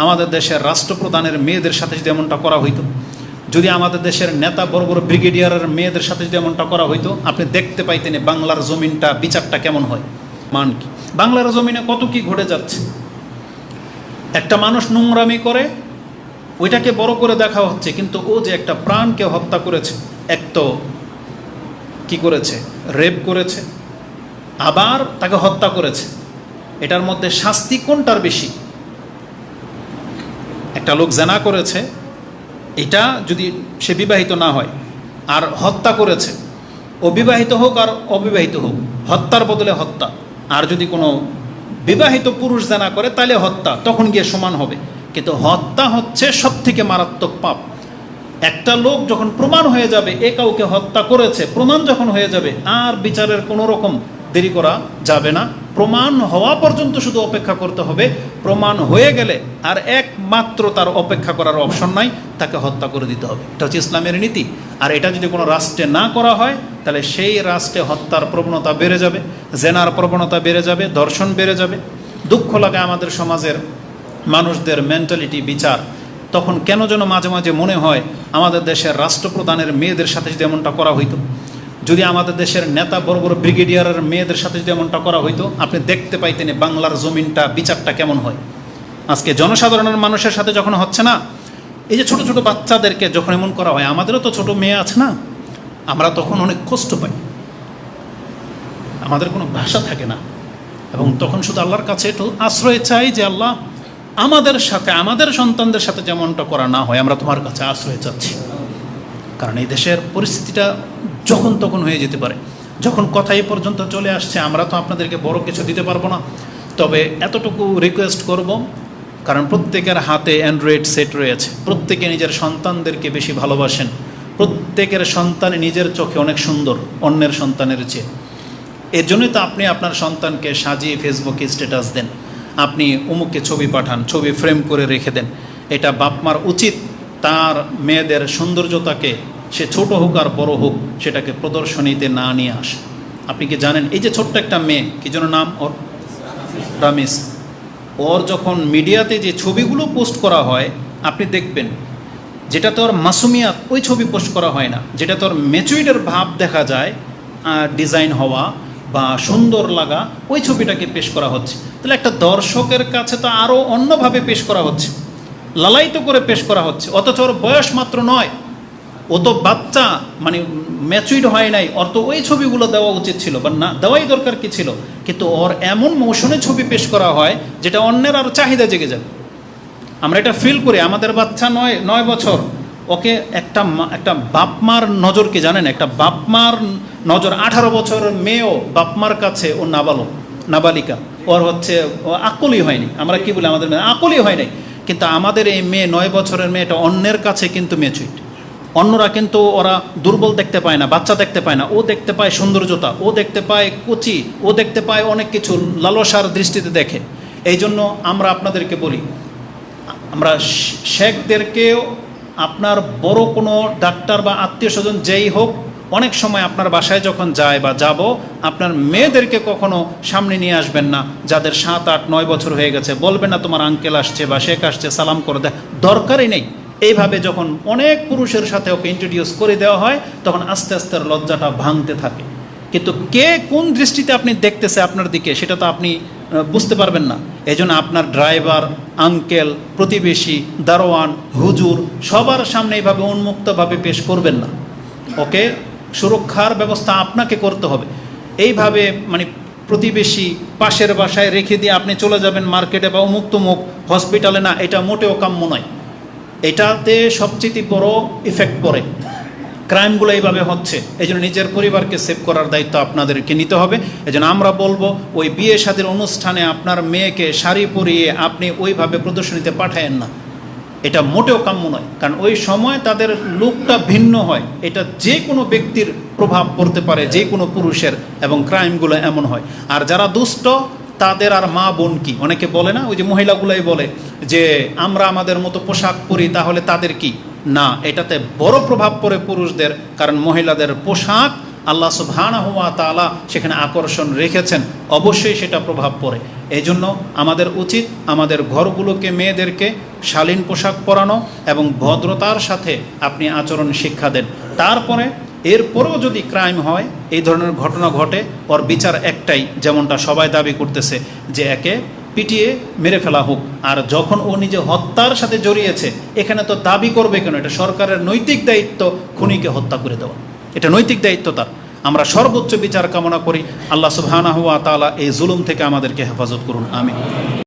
আমাদের দেশের রাষ্ট্রপ্রধানের মেয়েদের সাথে যদি এমনটা করা হইতো, যদি আমাদের দেশের নেতা বড় বড় ব্রিগেডিয়ারের মেয়েদের সাথে যদি এমনটা করা হইতো, আপনি দেখতে পাইতেন বাংলার জমিনটা বিচারটা কেমন হয়, মান কি। বাংলার জমিনে কত কি ঘটে যাচ্ছে। একটা মানুষ নোংরামি করে, ওইটাকে বড় করে দেখা হচ্ছে, কিন্তু ও যে একটা প্রাণকে হত্যা করেছে, এক তো কি করেছে, রেপ করেছে, আবার তাকে হত্যা করেছে, এটার মধ্যে শাস্তি কোনটার বেশি? একটা লোক জেনা করেছে, এটা যদি সে বিবাহিত না হয়, আর হত্যা করেছে, ও বিবাহিত হোক আর অবিবাহিত হোক, হত্যার বদলে হত্যা। আর যদি কোনো বিবাহিত পুরুষ জেনা করে তাহলে হত্যা, তখন গিয়ে সমান হবে। কিন্তু হত্যা হচ্ছে সব থেকে মারাত্মক পাপ। একটা লোক যখন প্রমাণ হয়ে যাবে এ কাউকে হত্যা করেছে, প্রমাণ যখন হয়ে যাবে, আর বিচারের কোনো রকম দেরি করা যাবে না। প্রমাণ হওয়া পর্যন্ত শুধু অপেক্ষা করতে হবে। প্রমাণ হয়ে গেলে আর একমাত্র তার অপেক্ষা করার অপশন নাই, তাকে হত্যা করে দিতে হবে। এটা হচ্ছে ইসলামের নীতি। আর এটা যদি কোনো রাষ্ট্রে না করা হয়, তাহলে সেই রাষ্ট্রে হত্যার প্রবণতা বেড়ে যাবে, জেনার প্রবণতা বেড়ে যাবে, ধর্ষণ বেড়ে যাবে। দুঃখ লাগে আমাদের সমাজের মানুষদের মেন্টালিটি, বিচার। তখন কেন যেন মাঝে মাঝে মনে হয় আমাদের দেশের রাষ্ট্রপ্রধানের মেয়েদের সাথে যদি এমনটা করা হইতো, যদি আমাদের দেশের নেতা বড় বড় ব্রিগেডিয়ারের মেয়েদের সাথে যদি এমনটা করা হইতো, আপনি দেখতে পাইতেন বাংলার জমিনটা বিচারটা কেমন হয়। আজকে জনসাধারণের মানুষের সাথে যখন হচ্ছে না, এই যে ছোট ছোট বাচ্চাদেরকে যখন এমন করা হয়, আমাদেরও তো ছোট মেয়ে আছে না, আমরা তখন অনেক কষ্ট পাই, আমাদের কোনো ভাষা থাকে না, এবং তখন শুধু আল্লাহর কাছে একটু আশ্রয় চাই যে আল্লাহ আমাদের সাথে, আমাদের সন্তানদের সাথে যেমনটা করা না হয়, আমরা তোমার কাছে আশ্রয় চাচ্ছি। কারণ এই দেশের পরিস্থিতিটা যখন তখন হয়ে যেতে পারে। যখন কথা এই পর্যন্ত চলে আসছে, আমরা তো আপনাদেরকে বড় কিছু দিতে পারবো না, তবে এতটুকু রিকোয়েস্ট করব, কারণ প্রত্যেকের হাতে অ্যান্ড্রয়েড সেট রয়েছে, প্রত্যেকে নিজের সন্তানদেরকে বেশি ভালোবাসেন, প্রত্যেকের সন্তান নিজের চোখে অনেক সুন্দর অন্যের সন্তানের চেয়ে। এর জন্যই তো আপনি আপনার সন্তানকে সাজিয়ে ফেসবুকে স্ট্যাটাস দেন, আপনি অমুককে ছবি পাঠান, ছবি ফ্রেম করে রেখে দেন। এটা বাপমার উচিত তার মেয়েদের সৌন্দর্যতাকে, সে ছোট হোক আর বড় হোক, সেটাকে প্রদর্শনীতে না নিয়ে আসে। আপনি কি জানেন, এই যে ছোট্ট একটা মেয়ে, কি যেন নাম ওর, রামিস, ওর যখন মিডিয়াতে যে ছবিগুলো পোস্ট করা হয়, আপনি দেখবেন যেটা তোর মাসুমিয়াত, ওই ছবি পোস্ট করা হয় না। যেটা তোর ম্যাচুরিটির ভাব দেখা যায়, ডিজাইন হওয়া বা সুন্দর লাগা, ওই ছবিটাকে পেশ করা হচ্ছে। তাহলে একটা দর্শকের কাছে তো আরও অন্যভাবে পেশ করা হচ্ছে, লালায়িত করে পেশ করা হচ্ছে, অথচ ওর বয়স মাত্র 9, ও তো বাচ্চা, মানে ম্যাচুইড হয় নাই, ওর তো ওই ছবিগুলো দেওয়া উচিত ছিল, বা না দেওয়াই দরকার কি ছিল। কিন্তু ওর এমন মৌসুমে ছবি পেশ করা হয় যেটা অন্যের আরও চাহিদা জেগে যাবে। আমরা এটা ফিল করি, আমাদের বাচ্চা 9 বছর, ওকে একটা বাপমার নজর কি জানেন, একটা বাপমার নজর, 18 বছরের মেয়েও বাপমার কাছে ও নাবালিকা, ওর হচ্ছে ও আকলই হয়নি। আমরা কি বলি, আমাদের মেয়ে আকলই হয় নাই। কিন্তু আমাদের এই মেয়ে 9 বছরের মেয়েটা অন্যের কাছে কিন্তু ম্যাচুইড। অন্যরা কিন্তু ওরা দুর্বল দেখতে পায় না, বাচ্চা দেখতে পায় না, ও দেখতে পায় সৌন্দর্যতা, ও দেখতে পায় কুচি, ও দেখতে পায় অনেক কিছু, লালসার দৃষ্টিতে দেখে। এই জন্য আমরা আপনাদেরকে বলি, আমরা শেখদেরকেও, আপনার বড় কোনো ডাক্তার বা আত্মীয় স্বজন যেই হোক, অনেক সময় আপনার বাসায় যখন যায় বা যাব, আপনার মেয়েদেরকে কখনো সামনে নিয়ে আসবেন না যাদের 7, 8, 9 বছর হয়ে গেছে। বলবেন না তোমার আঙ্কেল আসছে বা শেখ আসছে, সালাম করে দেয়, দরকারই নেই। এইভাবে যখন অনেক পুরুষের সাথে ওকে ইন্ট্রোডিউস করে দেওয়া হয়, তখন আস্তে আস্তে লজ্জাটা ভাঙতে থাকে। কিন্তু কে কোন দৃষ্টিতে আপনি দেখতেছে আপনার দিকে, সেটা তো আপনি বুঝতে পারবেন না। এই জন্য আপনার ড্রাইভার, আঙ্কেল, প্রতিবেশী, দারোয়ান, হুজুর, সবার সামনে এইভাবে উন্মুক্তভাবে পেশ করবেন না। ওকে সুরক্ষার ব্যবস্থা আপনাকে করতে হবে। এইভাবে মানে প্রতিবেশী, পাশের বাসায় রেখে দিয়ে আপনি চলে যাবেন মার্কেটে বা অমুক তমুক হসপিটালে, না, এটা মোটেও কাম্য নয়। এটাতে সবচেয়ে বড় ইফেক্ট পড়ে, ক্রাইমগুলো এইভাবে হচ্ছে। এই জন্য নিজের পরিবারকে সেভ করার দায়িত্ব আপনাদেরকে নিতে হবে। এই জন্য আমরা বলবো, ওই বিয়ে শাদীর অনুষ্ঠানে আপনার মেয়েকে শাড়ি পরিয়ে আপনি ওইভাবে প্রদর্শনীতে পাঠায়েন না, এটা মোটেও কাম্য নয়। কারণ ওই সময় তাদের লুকটা ভিন্ন হয়, এটা যে কোনো ব্যক্তির প্রভাব পড়তে পারে, যে কোনো পুরুষের, এবং ক্রাইমগুলো এমন হয়। আর যারা দুষ্ট, তাদের আর মা বোন কি, অনেকে বলে না, ওই যে মহিলাগুলাই বলে যে আমরা আমাদের মতো পোশাক পরি, তাহলে তাদের কি না, এটাতে বড় প্রভাব পড়ে পুরুষদের। কারণ মহিলাদের পোশাক আল্লাহ সুবহানাহু ওয়া তাআলা সেখানে আকর্ষণ রেখেছেন, অবশ্যই সেটা প্রভাব পড়ে। এই জন্য আমাদের উচিত আমাদের ঘরগুলোকে মেয়েদেরকে শালীন পোশাক পরানো এবং ভদ্রতার সাথে আপনি আচরণ শিক্ষা দেন। তারপরে এরপরেও যদি ক্রাইম হয়, এই ধরনের ঘটনা ঘটে, ওর বিচার একটাই, যেমনটা সবাই দাবি করতেছে, যে একে পিটিয়ে মেরে ফেলা হোক। আর যখন ও নিজে হত্যার সাথে জড়িয়েছে, এখানে তো দাবি করবে কেন? এটা সরকারের নৈতিক দায়িত্ব খুনিকে হত্যা করে দেওয়া, এটা নৈতিক দায়িত্ব তার। আমরা সর্বোচ্চ বিচার কামনা করি। আল্লাহ সুবহানাহু ওয়া তাআলা এই জুলুম থেকে আমাদেরকে হেফাজত করুন, আমিন।